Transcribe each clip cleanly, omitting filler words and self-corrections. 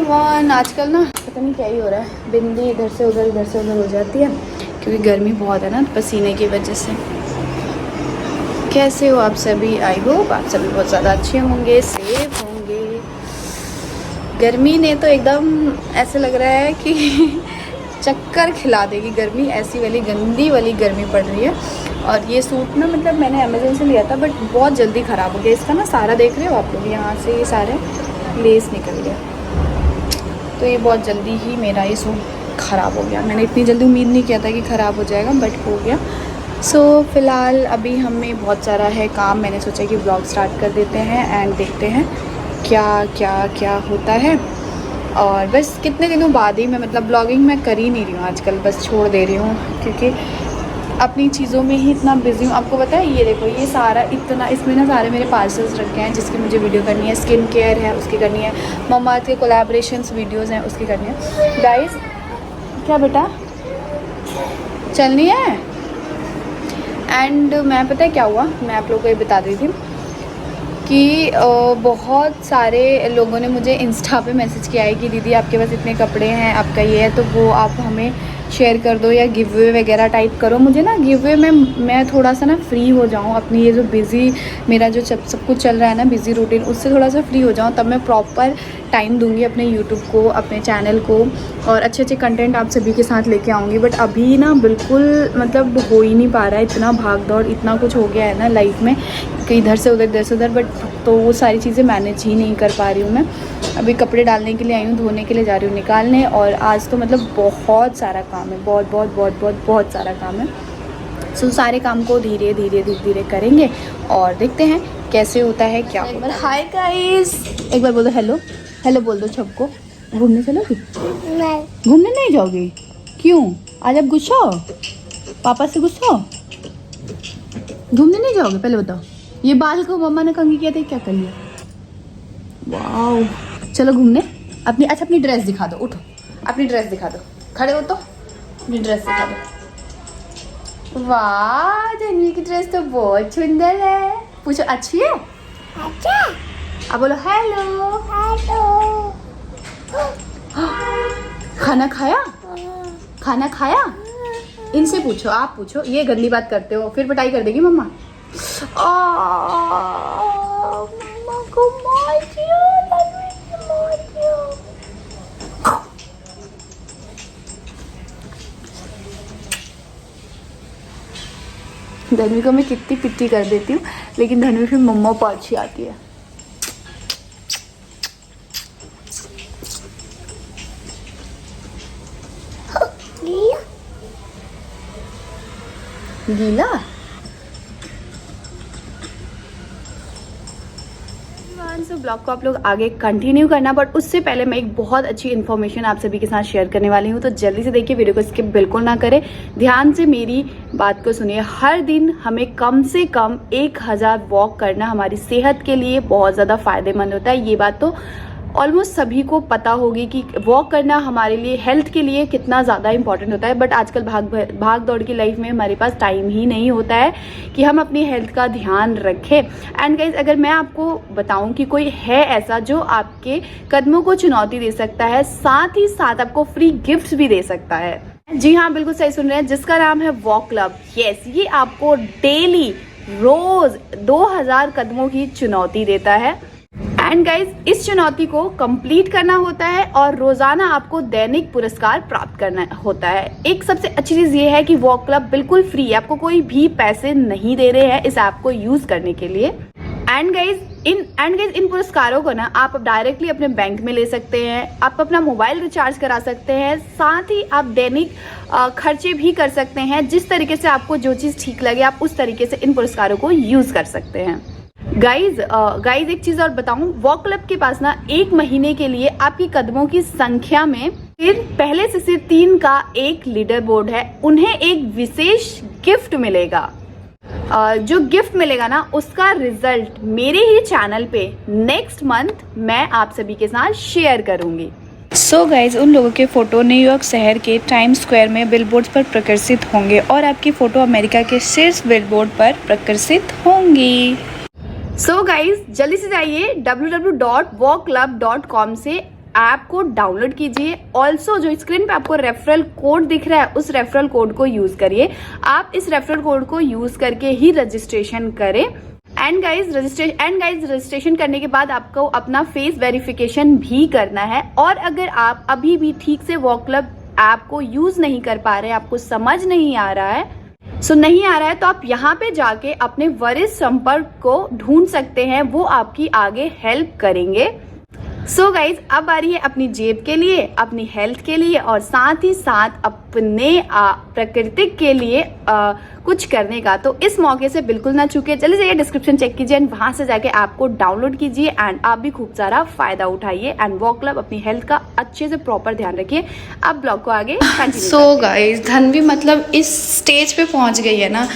Everyone, आजकल ना पता नहीं क्या ही हो रहा है, बिंदी इधर से उधर हो जाती है क्योंकि गर्मी बहुत है ना पसीने की वजह से। कैसे हो आप सभी? आई होप आप सभी बहुत ज़्यादा अच्छे होंगे, सेफ होंगे। गर्मी ने तो एकदम ऐसे लग रहा है कि चक्कर खिला देगी। गर्मी ऐसी वाली गंदी वाली गर्मी पड़ रही है। और ये सूट ना मतलब मैंने अमेज़न से लिया था बट बहुत जल्दी ख़राब हो गया। इसका ना सारा देख रहे हो आप लोग, यहाँ से ये सारे लेस निकल गया, तो ये बहुत जल्दी ही मेरा ये सूट ख़राब हो गया। मैंने इतनी जल्दी उम्मीद नहीं किया था कि ख़राब हो जाएगा बट हो गया। सो फ़िलहाल अभी हमें बहुत सारा है काम। मैंने सोचा कि ब्लॉग स्टार्ट कर देते हैं एंड देखते हैं क्या क्या क्या होता है। और बस कितने दिनों बाद ही मैं मतलब ब्लॉगिंग मैं कर ही नहीं रही हूँ आजकल, बस छोड़ दे रही हूँ क्योंकि अपनी चीज़ों में ही इतना बिजी हूँ। आपको पता है ये देखो, ये सारा इतना इसमें ना सारे मेरे पार्सल्स रखे हैं जिसकी मुझे वीडियो करनी है। स्किन केयर है उसकी करनी है, मम्मा के कोलैबोरेशंस वीडियोस हैं उसकी करनी है। गाइस क्या बेटा चलनी है? एंड मैं पता है क्या हुआ, मैं आप लोगों को ये बता रही थी कि बहुत सारे लोगों ने मुझे इंस्टा पे मैसेज किया है कि दीदी आपके पास इतने कपड़े हैं, आपका ये है तो वो आप हमें शेयर कर दो या गिव वे वगैरह टाइप करो। मुझे ना गिव वे में मैं थोड़ा सा ना फ्री हो जाऊँ, अपनी ये जो बिज़ी मेरा जो सब कुछ चल रहा है ना बिज़ी रूटीन, उससे थोड़ा सा फ्री हो जाऊँ, तब मैं प्रॉपर टाइम दूंगी अपने यूट्यूब को, अपने चैनल को, और अच्छे अच्छे कंटेंट आप सभी के साथ लेके आऊँगी। बट अभी ना बिल्कुल मतलब हो ही नहीं पा रहा है, इतना भाग दौड़ इतना कुछ हो गया है ना लाइफ में कि इधर से उधर बट तो वो सारी चीज़ें मैनेज ही नहीं कर पा रही हूँ मैं। अभी कपड़े डालने के लिए आई हूँ, धोने के लिए जा रही हूँ निकालने, और आज तो मतलब बहुत सारा काम है, बहुत सारा काम है। सो सारे काम को धीरे धीरे करेंगे और देखते हैं कैसे होता है क्या होता है। हाय गाइस, एक बार बोल दो हेलो, हेलो बोल दो सबको। घूमने चलोगी? नहीं, घूमने नहीं जाओगी? क्यों? आज आप गुस्सा हो? पापा से गुस्सा हो? घूमने नहीं जाओगे? पहले बताओ। ये बाल को मम्मा ने कंघी किया था, क्या कर लिया? वाओ, चलो घूमने। अपनी ड्रेस दिखा दो, उठो अपनी ड्रेस दिखा दो, खड़े हो तो अपनी ड्रेस दिखा दो। वाह, धन्वी की ड्रेस तो बहुत सुंदर है। पूछो अच्छी है? अच्छा। अब बोलो हेलो। हेलो। खाना खाया? खाना खाया? इनसे पूछो, आप पूछो, ये गंदी बात करते हो फिर पिटाई कर देगी मम्मा। मम्मा को मार दिया, मार दिया। धनवी को मैं कितनी पिट्टी कर देती हूँ लेकिन धनवी फिर मम्मा पाछी आती है। गीला? तो ब्लॉग को आप लोग आगे कंटिन्यू करना, बट उससे पहले मैं एक बहुत अच्छी इन्फॉर्मेशन आप सभी के साथ शेयर करने वाली हूँ, तो जल्दी से देखिए, वीडियो को स्किप बिल्कुल ना करें, ध्यान से मेरी बात को सुनिए। हर दिन हमें कम से कम 1000 वॉक करना हमारी सेहत के लिए बहुत ज़्यादा फायदेमंद होता है। ये बात तो ऑलमोस्ट सभी को पता होगी कि वॉक करना हमारे लिए हेल्थ के लिए कितना ज़्यादा इंपॉर्टेंट होता है। बट आजकल भाग दौड़ की लाइफ में हमारे पास टाइम ही नहीं होता है कि हम अपनी हेल्थ का ध्यान रखें। एंड गाइज, अगर मैं आपको बताऊं कि कोई है ऐसा जो आपके कदमों को चुनौती दे सकता है, साथ ही साथ आपको फ्री गिफ्ट्स भी दे सकता है। जी हाँ, बिल्कुल सही सुन रहे हैं, जिसका नाम है वॉक क्लब। यस, ये आपको डेली रोज 2000 कदमों की चुनौती देता है। एंड गाइज, इस चुनौती को कंप्लीट करना होता है और रोजाना आपको दैनिक पुरस्कार प्राप्त करना होता है। एक सबसे अच्छी चीज ये है कि वॉक क्लब बिल्कुल फ्री है, आपको कोई भी पैसे नहीं दे रहे हैं इस ऐप को यूज करने के लिए। एंड गाइज इन पुरस्कारों को ना आप डायरेक्टली अपने बैंक में ले सकते हैं, आप अपना मोबाइल रिचार्ज करा सकते हैं, साथ ही आप दैनिक खर्चे भी कर सकते हैं। जिस तरीके से आपको जो चीज़ ठीक लगे आप उस तरीके से इन पुरस्कारों को यूज कर सकते हैं। गाइज एक चीज और बताऊं, वॉक क्लब के पास ना 1 महीने के लिए आपकी कदमों की संख्या में पहले से सिर्फ 3 का एक लीडर बोर्ड है, उन्हें एक विशेष गिफ्ट मिलेगा। जो गिफ्ट मिलेगा ना उसका रिजल्ट मेरे ही चैनल पे नेक्स्ट मंथ मैं आप सभी के साथ शेयर करूंगी। सो गाइज, उन लोगों के फोटो न्यूयॉर्क शहर के टाइम्स स्क्वायर में बिलबोर्ड पर प्रकाशित होंगे और आपकी फोटो अमेरिका के शीर्ष बिलबोर्ड पर प्रकाशित होंगी। सो गाइज, जल्दी से जाइए www.walkclub.com से ऐप को डाउनलोड कीजिए। ऑल्सो जो स्क्रीन पे आपको रेफरल कोड दिख रहा है, उस रेफरल कोड को यूज करिए। आप इस रेफरल कोड को यूज करके ही रजिस्ट्रेशन करें। एंड गाइज रजिस्ट्रेशन करने के बाद आपको अपना फेस वेरिफिकेशन भी करना है। और अगर आप अभी भी ठीक से वॉक क्लब ऐप को यूज नहीं कर पा रहे हैं, आपको समझ नहीं आ रहा है, नहीं आ रहा है, तो आप यहाँ पे जाके अपने वरिष्ठ संपर्क को ढूंढ सकते हैं, वो आपकी आगे हेल्प करेंगे। सो गाइज अब आ रही है अपनी जेब के लिए, अपनी हेल्थ के लिए और साथ ही साथ अपने प्राकृतिक के लिए कुछ करने का। तो इस मौके से बिल्कुल ना चूके, चलिए जाइए डिस्क्रिप्शन चेक कीजिए एंड वहां से जाके ऐप को डाउनलोड कीजिए एंड आप भी खूब सारा फायदा उठाइए एंड वॉक क्लब अपनी हेल्थ का अच्छे से प्रॉपर ध्यान रखिए। अब ब्लॉग को आगे कंटिन्यू। सो गाइज धन्वी मतलब इस स्टेज पे पहुंच गई है ना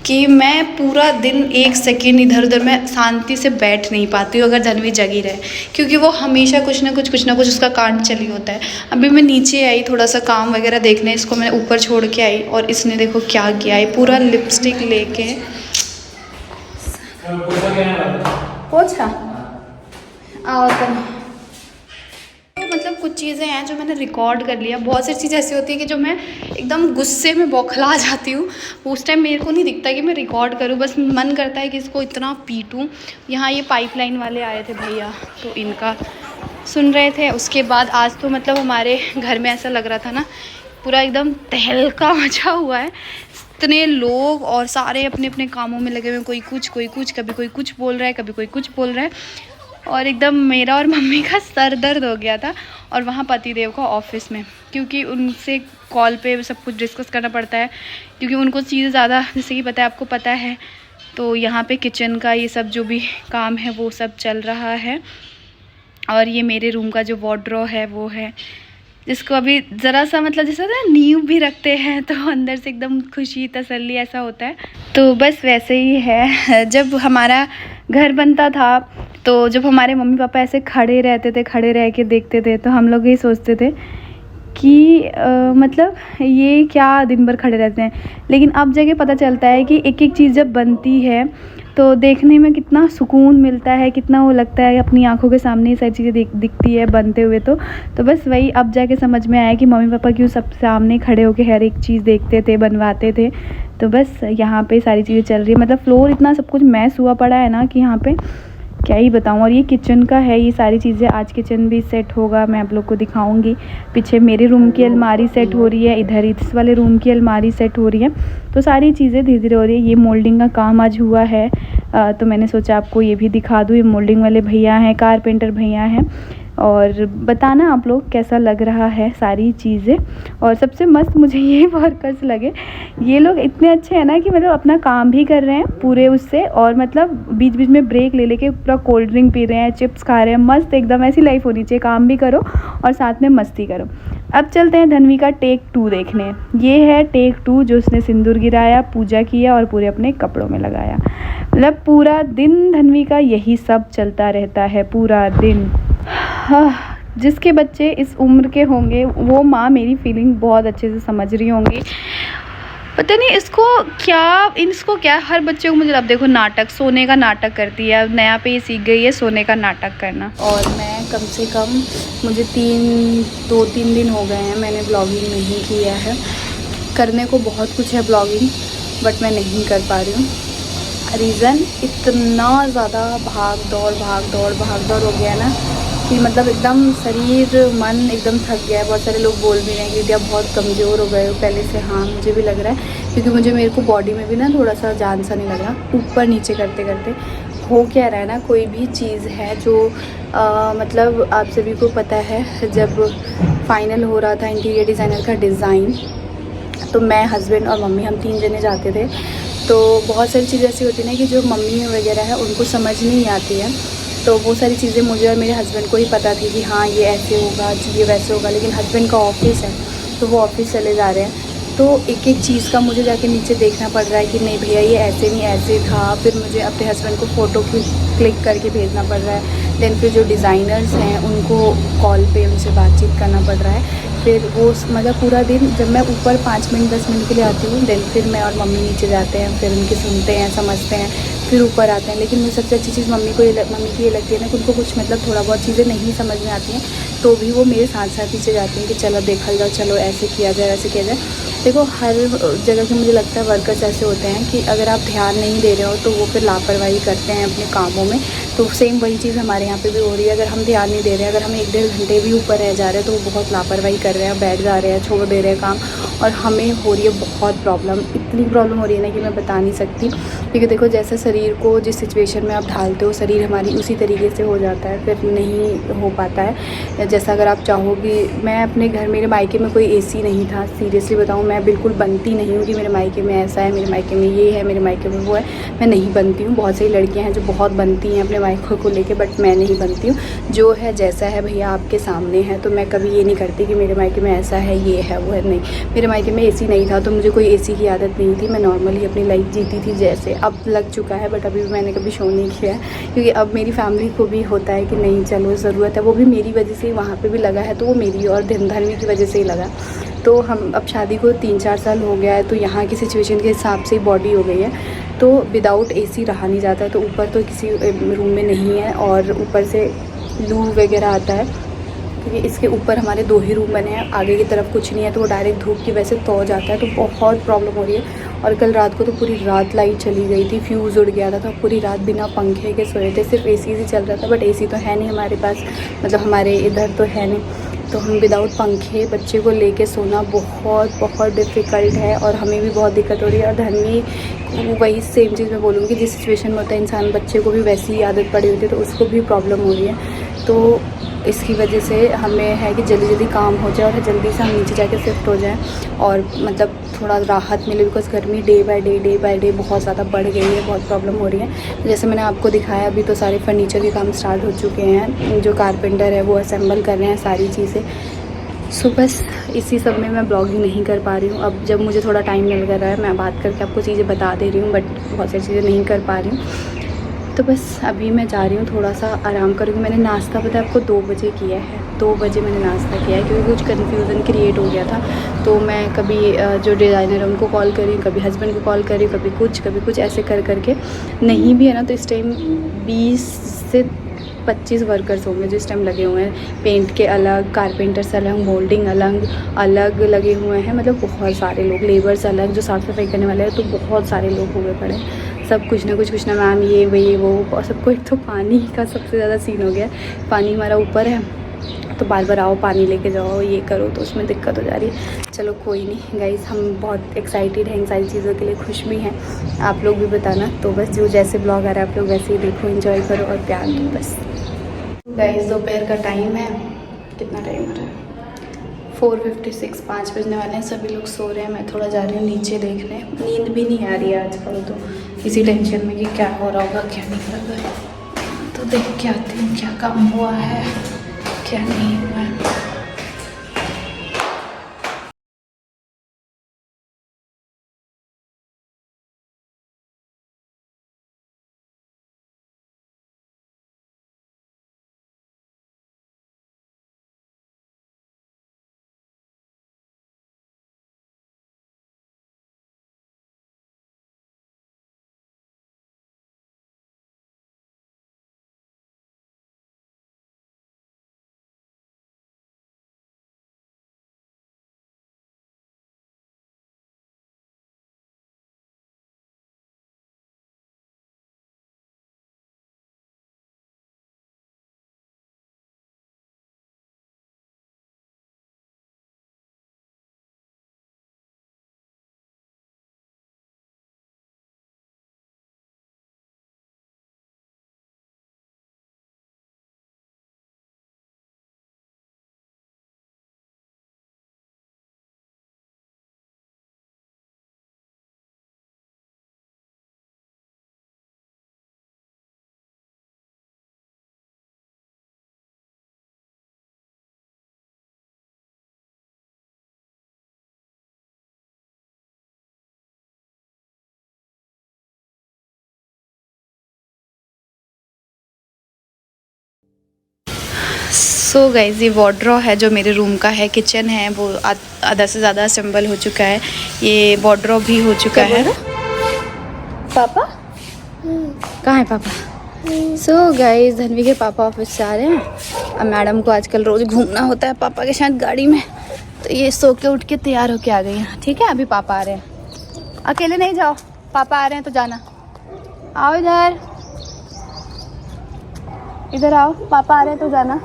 कि मैं पूरा दिन एक सेकेंड इधर उधर मैं शांति से बैठ नहीं पाती हूँ अगर धन्वी जगी रहे, क्योंकि वो हमेशा कुछ ना कुछ उसका कांड चली होता है। अभी मैं नीचे आई थोड़ा सा काम वगैरह देखने, इसको मैंने ऊपर छोड़ के आई और इसने देखो क्या किया है, पूरा लिपस्टिक लेके पोछा मतलब कुछ चीज़ें हैं जो मैंने रिकॉर्ड कर लिया। बहुत सारी चीज़ें ऐसी होती है कि जो मैं एकदम गुस्से में बौखला जाती हूँ, उस टाइम मेरे को नहीं दिखता कि मैं रिकॉर्ड करूँ, बस मन करता है कि इसको इतना पीटूँ। यहाँ ये पाइपलाइन वाले आए थे भैया, तो इनका सुन रहे थे। उसके बाद आज तो मतलब हमारे घर में ऐसा लग रहा था ना, पूरा एकदम तहलका मचा हुआ है, इतने लोग और सारे अपने अपने कामों में लगे हुए, कोई कुछ कभी कोई कुछ बोल रहा है, कभी कोई कुछ बोल रहा है। और एकदम मेरा और मम्मी का सर दर्द हो गया था। और वहाँ पतिदेव का ऑफिस में, क्योंकि उनसे कॉल पे सब कुछ डिस्कस करना पड़ता है, क्योंकि उनको चीज़ें ज़्यादा जैसे कि पता है, आपको पता है। तो यहाँ पे किचन का ये सब जो भी काम है वो सब चल रहा है। और ये मेरे रूम का जो वार्डरोब है वो है, जिसको अभी ज़रा सा मतलब जैसा ना नींव भी रखते हैं तो अंदर से एकदम खुशी तसल्ली ऐसा होता है। तो बस वैसे ही है, जब हमारा घर बनता था तो जब हमारे मम्मी पापा ऐसे खड़े रहते थे, खड़े रह के देखते थे, तो हम लोग यही सोचते थे कि मतलब ये क्या दिन भर खड़े रहते हैं। लेकिन अब जगह पता चलता है कि एक एक चीज़ जब बनती है तो देखने में कितना सुकून मिलता है, कितना वो लगता है अपनी आंखों के सामने ये सारी चीज़ें दिखती है बनते हुए। तो बस वही अब जाके समझ में आया कि मम्मी पापा क्यों सब सामने खड़े होके हर एक चीज़ देखते थे, बनवाते थे। तो बस यहाँ पे सारी चीज़ें चल रही है, मतलब फ्लोर इतना सब कुछ मैस हुआ पड़ा है ना कि यहाँ पे क्या ही बताऊँ। और ये किचन का है, ये सारी चीज़ें, आज किचन भी सेट होगा, मैं आप लोग को दिखाऊंगी। पीछे मेरे रूम की अलमारी सेट हो रही है, इधर इस वाले रूम की अलमारी सेट हो रही है। तो सारी चीज़ें धीरे धीरे हो रही है। ये मोल्डिंग का काम आज हुआ है, तो मैंने सोचा आपको ये भी दिखा दूँ। ये मोल्डिंग वाले भैया हैं, कारपेंटर भैया हैं, और बताना आप लोग कैसा लग रहा है सारी चीज़ें। और सबसे मस्त मुझे ये वर्कर्स लगे, ये लोग इतने अच्छे हैं ना कि मतलब अपना काम भी कर रहे हैं पूरे उससे, और मतलब बीच बीच में ब्रेक ले लेके पूरा कोल्ड ड्रिंक पी रहे हैं, चिप्स खा रहे हैं। मस्त एकदम ऐसी लाइफ होनी चाहिए, काम भी करो और साथ में मस्ती करो। अब चलते हैं धन्वी का टेक 2 देखने। ये है टेक 2, जो उसने सिंदूर गिराया, पूजा किया और पूरे अपने कपड़ों में लगाया। मतलब पूरा दिन धन्वी का यही सब चलता रहता है, पूरा दिन। जिसके बच्चे इस उम्र के होंगे वो माँ मेरी फीलिंग बहुत अच्छे से समझ रही होंगी। पता नहीं इसको क्या हर बच्चे को, मुझे अब देखो नाटक, सोने का नाटक करती है, अब नया पे ये सीख गई है सोने का नाटक करना। और मैं कम से कम मुझे 2-3 दिन हो गए हैं मैंने ब्लॉगिंग नहीं किया है। करने को बहुत कुछ है ब्लॉगिंग, बट मैं नहीं कर पा रही हूँ। रीज़न इतना ज़्यादा भाग दौड़ हो गया ना कि मतलब एकदम शरीर मन एकदम थक गया है। बहुत सारे लोग बोल भी रहे हैं कि आप बहुत कमज़ोर हो गए हो पहले से। हाँ, मुझे भी लग रहा है, क्योंकि मेरे को बॉडी में भी ना थोड़ा सा जान सा नहीं लग रहा। ऊपर नीचे करते करते हो क्या रहा है ना, कोई भी चीज़ है जो मतलब आप सभी को पता है, जब फाइनल हो रहा था इंटीरियर डिज़ाइनर का डिज़ाइन, तो मैं, हस्बैंड और मम्मी, हम 3 जने जाते थे। तो बहुत सारी चीज़ें ऐसी होती है ना कि जो मम्मी वगैरह है उनको समझ नहीं आती है। तो वो सारी चीज़ें मुझे और मेरे हस्बैंड को ही पता थी कि हाँ ये ऐसे होगा, ये वैसे होगा। लेकिन हस्बैंड का ऑफिस है तो वो ऑफिस चले जा रहे हैं, तो एक एक चीज़ का मुझे जाके नीचे देखना पड़ रहा है कि नहीं भैया ये ऐसे नहीं ऐसे था। फिर मुझे अपने हस्बैंड को फ़ोटो क्लिक करके भेजना पड़ रहा है। देन फिर जो डिज़ाइनर्स हैं उनको कॉल पे उनसे बातचीत करना पड़ रहा है। फिर वो मतलब पूरा दिन, जब मैं ऊपर 5 मिनट 10 मिनट के लिए आती हूँ, देन फिर मैं और मम्मी नीचे जाते हैं, फिर उनके सुनते हैं, समझते हैं। फिर ऊपर आते हैं। लेकिन मुझे सबसे अच्छी चीज़ मम्मी की ये लगती है ना कि उनको कुछ मतलब थोड़ा बहुत चीज़ें नहीं समझ में आती हैं तो भी वो मेरे साथ साथ पीछे जाती हैं कि चलो देखा जाओ, चलो ऐसे किया जाए, ऐसे किया जाए। देखो हर जगह के मुझे लगता है वर्कर्स ऐसे होते हैं कि अगर आप ध्यान नहीं दे रहे हो तो वो फिर लापरवाही करते हैं अपने कामों में। तो सेम वही चीज़ हमारे यहाँ पे भी हो रही है। अगर हम ध्यान नहीं दे रहे हैं, अगर हम 1-1.5 घंटे भी ऊपर रह जा रहे हैं तो वो बहुत लापरवाही कर रहे हैं, बैठ जा रहे हैं, छोड़ दे रहे हैं काम। और हमें हो रही है बहुत प्रॉब्लम, इतनी प्रॉब्लम हो रही है ना कि मैं बता नहीं सकती। क्योंकि देखो जैसे शरीर को जिस सिचुएशन में आप ढालते हो, शरीर हमारी उसी तरीके से हो जाता है, फिर नहीं हो पाता है जैसा अगर आप चाहोगी। मैं अपने घर, मेरे मायके में कोई एसी नहीं था, सीरियसली बताऊँ मैं बिल्कुल बनती नहीं हूँ कि मेरे मायके में ऐसा है, मेरे मायके में ये है, मेरे मायके में वो है। मैं नहीं बनती हूँ। बहुत सारी लड़कियाँ हैं जो बहुत बनती हैं अपने मायकों को लेके, बट मैं नहीं बनती हूँ। जो है जैसा है भैया आपके सामने है। तो मैं कभी ये नहीं करती कि मेरे मायके में ऐसा है, ये है, वो है, नहीं। मेरे मायके में एसी नहीं था तो मुझे कोई एसी की आदत नहीं थी। मैं नॉर्मली अपनी लाइफ जीती थी जैसे। अब लग चुका है बट अभी भी मैंने कभी शो नहीं किया है, क्योंकि अब मेरी फैमिली को भी होता है कि नहीं चलो ज़रूरत है। वो भी मेरी वजह से ही वहाँ पे भी लगा है, तो वो मेरी और धर्मी की वजह से ही लगा। तो हम अब शादी को 3-4 साल हो गया है, तो यहाँ की सिचुएशन के हिसाब से बॉडी हो गई है। तो विदाउट एसी रहा नहीं जाता है। तो ऊपर तो किसी रूम में नहीं है और ऊपर से लू वगैरह आता है, क्योंकि इसके ऊपर हमारे 2 ही रूम बने हैं, आगे की तरफ कुछ नहीं है। तो वो डायरेक्ट धूप की वजह से तो जाता है, तो बहुत प्रॉब्लम हो रही है। और कल रात को तो पूरी रात लाइट चली गई थी, फ्यूज़ उड़ गया था, तो पूरी रात बिना पंखे के सोए थे। सिर्फ एसी से चल रहा था, बट एसी तो है नहीं हमारे पास, मतलब हमारे इधर तो है नहीं। तो हम विदाउट पंखे बच्चे को लेके सोना बहुत डिफ़िकल्ट है और हमें भी बहुत दिक्कत हो रही है। और धर्मी वही सेम चीज़ मैं बोलूँगी, जिस सिचुएशन में होता है इंसान, बच्चे को भी वैसी ही आदत पड़ी होती है, तो उसको भी प्रॉब्लम हो रही है। तो इसकी वजह से हमें है कि जल्दी काम हो जाए और जल्दी से हम नीचे जाके शिफ्ट हो जाएं और मतलब थोड़ा राहत मिले, बिकॉज़ गर्मी डे बाय डे बहुत ज़्यादा बढ़ गई है, बहुत प्रॉब्लम हो रही है। जैसे मैंने आपको दिखाया, अभी तो सारे फर्नीचर के काम स्टार्ट हो चुके हैं, जो कारपेंटर है वो असेंबल कर रहे हैं सारी चीज़ें। सो बस इसी सब में मैं ब्लॉगिंग नहीं कर पा रही हूँ। अब जब मुझे थोड़ा टाइम मिल रहा है, मैं बात करके आपको चीज़ें बता दे रही हूँ, बट बहुत सारी चीज़ें नहीं कर पा रही हूँ। तो बस अभी मैं जा रही हूँ, थोड़ा सा आराम करूँगी। मैंने नाश्ता पता है आपको 2 बजे किया है, 2 बजे मैंने नाश्ता किया है, क्योंकि कुछ कन्फ्यूज़न क्रिएट हो गया था। तो मैं कभी जो डिज़ाइनर है उनको कॉल करी, कभी हस्बैंड को कॉल करी, कभी कुछ ऐसे कर करके नहीं भी है ना। तो इस टाइम 20 से 25 वर्कर्स होंगे जो इस टाइम लगे हुए हैं। पेंट के अलग, कारपेंटर्स अलग, मोल्डिंग अलग लगे हुए हैं। मतलब बहुत सारे लोग, लेबर्स अलग, जो साफ़ सफाई करने वाले हैं। तो बहुत सारे लोग हुए पड़े, सब कुछ ना मैम ये वही वो। और सबको एक तो पानी का सबसे ज़्यादा सीन हो गया। पानी हमारा ऊपर है, तो बार आओ पानी लेके जाओ, ये करो, तो उसमें दिक्कत हो जा रही है। चलो कोई नहीं गाइज़, हम बहुत एक्साइटेड हैं इन सारी चीज़ों के लिए, खुश भी हैं। आप लोग भी बताना। तो बस जो जैसे ब्लॉग आ रहा है आप लोग वैसे ही देखो, एंजॉय करो और प्यार दो बस। गाइज़ दोपहर का टाइम है, कितना टाइम हो रहा है? 4:56, 5 बजने वाले हैं। सभी लोग सो रहे हैं, मैं थोड़ा जा रही हूँ नीचे देखने। नींद भी नहीं आ रही है आजकल, तो इसी टेंशन में कि क्या हो रहा होगा, क्या नहीं हो रहा। तो देख के आती हूँ क्या काम हुआ है, क्या नहीं हुआ है। सो गाइज़, ये वार्डरोब है जो मेरे रूम का है। किचन है वो आधा से ज़्यादा असेंबल हो चुका है। ये वार्डरोब भी हो चुका है। पापा कहाँ है पापा? सो गाइस, धनवी के पापा ऑफिस से आ रहे हैं। अब मैडम को आजकल रोज़ घूमना होता है पापा के साथ गाड़ी में, तो ये सो के उठ के तैयार होके आ गई हैं। ठीक है, अभी पापा आ रहे हैं, अकेले नहीं जाओ, पापा आ रहे हैं तो जाना। आओ इधर, इधर आओ, पापा आ रहे हैं तो जाना।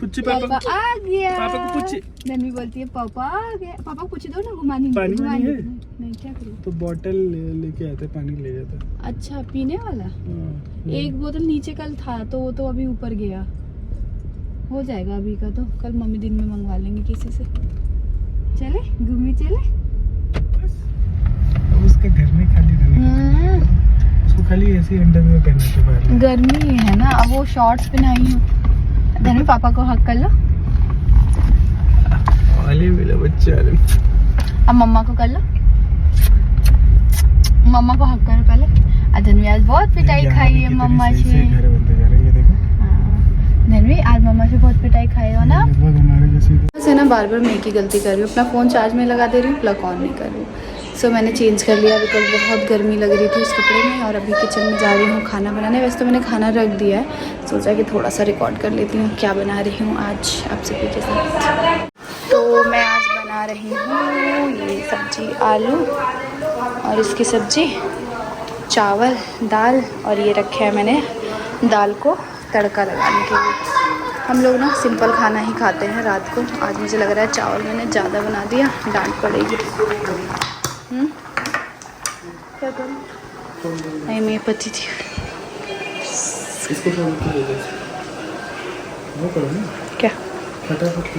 पापा आ गया। पापा को पूछे। धनवी बोलती है पापा आ गया। पापा को पूछ दो ना, घुमानी पानी है? नहीं, क्या करूँ? तो बॉटल लेके आते, पानी ले जाता। अच्छा, पीने वाला? एक बोतल नीचे कल था तो वो तो अभी ऊपर गया। हो जाएगा अभी का, तो कल मम्मी दिन में मंगवा लेंगे किसी से। चले घूमी चले। अब उसका घर में खाली रहने, उसको खाली ऐसे अंडरवेयर पहनने के बाद गर्मी है ना, अब वो शॉर्ट्स पहनाई हूँ। धनवी पापा को हक कर लो। वाले मेरा बच्चा। अब मम्मा को कर लो, मम्मा को हक करो पहले। धनवी आज बहुत पिटाई खाई है मम्मा से। घर बनते जा रहे हैं, ये देखो। धनवी आज मम्मा से बहुत पिटाई खाई हो ना। हमारे जैसे ना बार बार मैं एक ही गलती कर रही हूँ, अपना फ़ोन चार्ज में लगा दे रही हूँ, प्लग ऑन नहीं कर रही हूँ। सो मैंने चेंज कर लिया बिकॉज बहुत गर्मी लग रही थी इस कपड़े में। और अभी किचन में जा रही हूँ खाना बनाने। वैसे तो मैंने खाना रख दिया है, सोचा कि थोड़ा सा रिकॉर्ड कर लेती हूँ क्या बना रही हूँ आज आप सभी के साथ। तो मैं आज बना रही हूँ ये सब्जी, आलू और इसकी सब्जी, चावल, दाल, और ये रखे है मैंने दाल को तड़का लगाने के लिए। हम लोग ना सिंपल खाना ही खाते हैं रात को। आज मुझे लग रहा है चावल मैंने ज़्यादा बना दिया, डांट पड़ेगी। क्या करूँ? नहीं, मैं पति थी। इसको वो करो ना, क्या? फटाफट